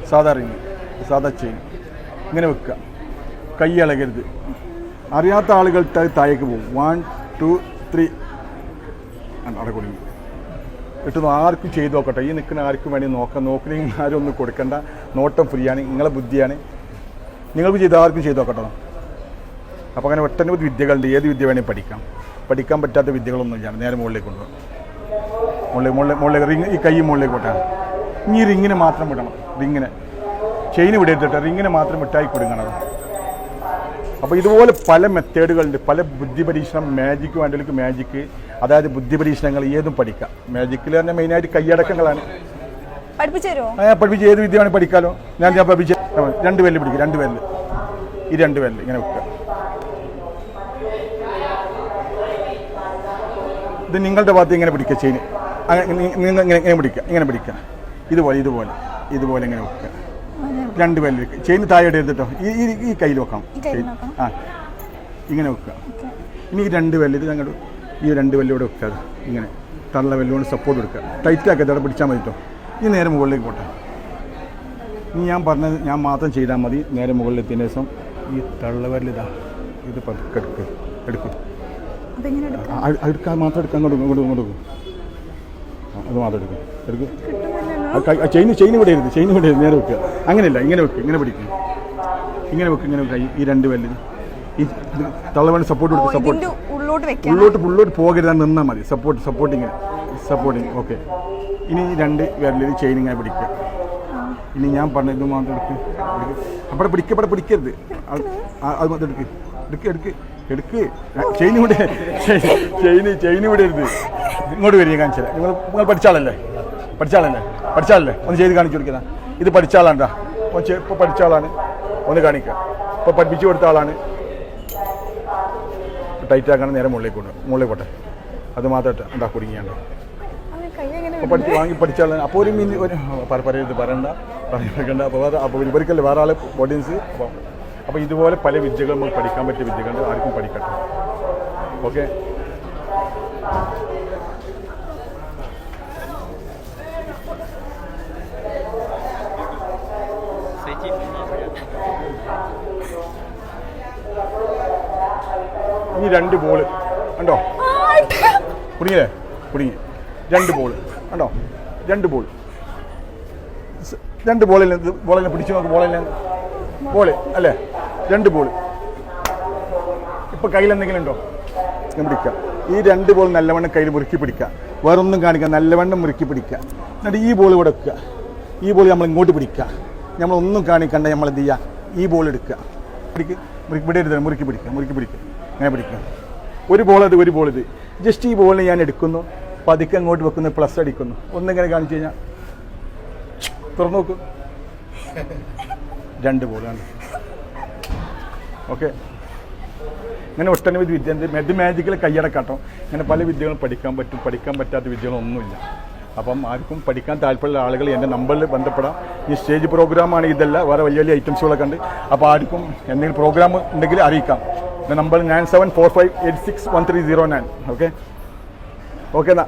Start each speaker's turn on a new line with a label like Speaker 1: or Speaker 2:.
Speaker 1: സാധാ റിങ്, സാധാ ചെയിൻ ഇങ്ങനെ വെക്കുക. കൈ ഇളകരുത്. അറിയാത്ത ആളുകൾ താഴേക്ക് പോകും. 1 2 3 അവിടെ കൊടുങ്ങി ഇട്ടൊന്നും ആർക്കും ചെയ്ത് നോക്കട്ടെ. ഈ നിൽക്കുന്ന ആർക്കും വേണ്ടി നോക്കണമെങ്കിൽ ആരും ഒന്നും കൊടുക്കേണ്ട. നോട്ടം ഫ്രീ ആണ്, നിങ്ങളെ ബുദ്ധിയാണ്. നിങ്ങൾക്ക് ചെയ്ത് ആർക്കും ചെയ്ത് നോക്കട്ടോ. അപ്പോൾ അങ്ങനെ ഒട്ടനവധി വിദ്യകളുണ്ട്. ഏത് വിദ്യ വേണമെങ്കിൽ പഠിക്കാൻ പറ്റാത്ത വിദ്യകളൊന്നുമില്ല. നേരെ മുകളിലേക്ക് കൊണ്ടുപോകാം. മുകളിലേക്ക് റിങ്, ഈ കൈ മുകളിലേക്ക് പോട്ടാണ്. ഇനി റിങ്ങിന് മാത്രം വിടണം. റിങ്ങിന് ചെയിന് വിടരുത്തിട്ട് റിങ്ങിന് മാത്രം വിട്ടായി കൊടുക്കണം. അപ്പോൾ ഇതുപോലെ പല മെത്തേഡുകളുണ്ട്. പല ബുദ്ധി പരീക്ഷണം, മാജിക്ക് വേണ്ടവർക്ക് മാജിക്ക്, അതായത് ബുദ്ധി പരീക്ഷണങ്ങൾ ഏതും പഠിക്കാം. മാജിക്കിൽ തന്നെ മെയിനായിട്ട് കൈയടക്കങ്ങളാണ്. പഠിപ്പിച്ച് ഏത് വിദ്യ വേണമെങ്കിൽ പഠിക്കാമല്ലോ. ഞാൻ പഠിപ്പിച്ച് 2 പേരിൽ പിടിക്കും. 2 പേരിൽ ഈ 2 പേരിൽ ഇങ്ങനെ വെക്കുക. ഇത് നിങ്ങളുടെ ഭാഗത്ത് ഇങ്ങനെ പിടിക്കുക. ചെയിൻ ഇങ്ങനെ പിടിക്കുക. ഇതുപോലെ ഇങ്ങനെ വെക്കുക. 2 പേരിൽ ചെയിൻ താഴെ എടുത്തിട്ടോ. ഈ കയ്യിൽ വെക്കണം. ഇങ്ങനെ വെക്കുക. ഇനി ഈ 2 പേരിൽ ഇത് ഞങ്ങൾ ഈ 2 പേരിലൂടെ വെക്കുക. ഇങ്ങനെ തള്ള വെല്ലുകൊണ്ട് സപ്പോർട്ട് കൊടുക്കുക. ടൈറ്റ് ആക്കി അവിടെ പിടിച്ചാൽ മതി കേട്ടോ. ഈ നേരെ മുകളിലേക്ക് പോട്ടെ. ഇനി ഞാൻ പറഞ്ഞത് ഞാൻ മാത്രം ചെയ്താൽ മതി. നേരെ മുകളിലെത്തിയതിന് ശേഷം ഈ തള്ളവരൽ ഇത് പതുക്കെ എടുക്കും. എടുക്കാൻ മാത്രം എടുക്കാൻ കൊടുക്കും. അത് മാത്രം എടുക്കും. ചെയിൻ വിടരുത്. നേരെ വെക്കുക. അങ്ങനെയല്ല, ഇങ്ങനെ വെക്കുക. ഇങ്ങനെ പിടിക്കും. ഇങ്ങനെ വെക്കുക. ഈ 2 പേരിൽ ഈ തള്ളവരൽ സപ്പോർട്ട് കൊടുക്കുക. ഉള്ളോട്ട് പോകരുത്. നിന്നാൽ മതി. Supporting okay. ഇനി 2 പേരിൽ ചെയിൻ ഇങ്ങനെ പിടിക്കുക. ഇനി ഞാൻ പറഞ്ഞത് മാത്രം അവിടെ പിടിക്കരുത്. അത് മാത്രം എടുക്ക്. ചെയിൻ വിടരുത്. ഇങ്ങോട്ട് വരിക. കാണിച്ചാൽ നിങ്ങൾ പഠിച്ചാളല്ലേ ഒന്ന് ചെയ്ത് കാണിച്ചു കൊടുക്കുന്ന. ഇത് പഠിച്ച ആളാണ്ടാ. ഇപ്പോൾ പഠിച്ച ആളാണ്. ഒന്ന് കാണിക്കുക. ഇപ്പോൾ പഠിപ്പിച്ചു കൊടുത്ത ആളാണ്. ടൈറ്റ് ആക്കണം. നേരെ മുകളിലേക്ക് പോട്ടെ. അത് മാത്രം എന്താ കുടുങ്ങിയാണ്ടോ. അപ്പോൾ പഠിച്ചാളാണ്. അപ്പോൾ ഒരു പറയണ്ട. അപ്പോൾ ഇവർക്കല്ലേ വേറെ ആൾ ഓഡിയൻസ്. അപ്പോൾ ഇതുപോലെ പല വിദ്യകൾ നമുക്ക് പഠിക്കാൻ പറ്റിയ വിദ്യകൾ ആർക്കും പഠിക്കട്ടെ. ഓക്കെ. ഈ 2 ബോൾ കണ്ടോ? കുടുങ്ങി. 2 ബോൾ കണ്ടോ? 2 ബോളിനെ പിടിച്ചു നോക്ക്. ബോൾ അല്ലേ? 2 ബോൾ. ഇപ്പോൾ കയ്യിൽ എന്തെങ്കിലും ഉണ്ടോ? പിടിക്കുക. ഈ 2 ബോൾ നല്ലവണ്ണം കയ്യിൽ മുറുക്കി പിടിക്കുക. വേറൊന്നും കാണിക്കുക. നല്ലവണ്ണം മുറുക്കി പിടിക്കുക. എന്നിട്ട് ഈ ബോൾ ഇവിടെ വെക്കുക. ഈ ബോൾ നമ്മൾ ഇങ്ങോട്ട് പിടിക്കുക. നമ്മളൊന്നും കാണിക്കണ്ട. നമ്മൾ എന്ത് ചെയ്യുക? ഈ ബോൾ എടുക്കുക. വിടരുത്. മുറുക്കി പിടിക്കുക. അങ്ങനെ പിടിക്കുക. ഒരു ബോൾ ഇത്. ജസ്റ്റ് ഈ ബോളിനെ ഞാൻ എടുക്കുന്നു. പതുക്കെ അങ്ങോട്ട് വെക്കുന്നു. പ്ലസ് അടിക്കുന്നു. ഒന്നിങ്ങനെ കാണിച്ചു കഴിഞ്ഞാൽ തുറന്നു നോക്കൂ. 2 ബോളാണ്. ഓക്കെ. ഇങ്ങനെ ഒട്ടനവധി വിദ്യ. മാജിക്കിൽ കൈയടക്കാട്ടോ. ഇങ്ങനെ പല വിദ്യകളും പഠിക്കാൻ പറ്റും. പഠിക്കാൻ പറ്റാത്ത വിദ്യകളൊന്നുമില്ല. അപ്പം ആർക്കും പഠിക്കാൻ താല്പര്യമുള്ള ആളുകൾ എൻ്റെ നമ്പറിൽ ബന്ധപ്പെടാം. ഈ സ്റ്റേജ് പ്രോഗ്രാമാണ്. ഇതല്ല, വേറെ വലിയ ഐറ്റംസുകളൊക്കെ ഉണ്ട്. അപ്പോൾ ആർക്കും എന്തെങ്കിലും പ്രോഗ്രാം ഉണ്ടെങ്കിൽ അറിയിക്കാം. നമ്പർ 9745861309. ഓക്കെ എന്നാ.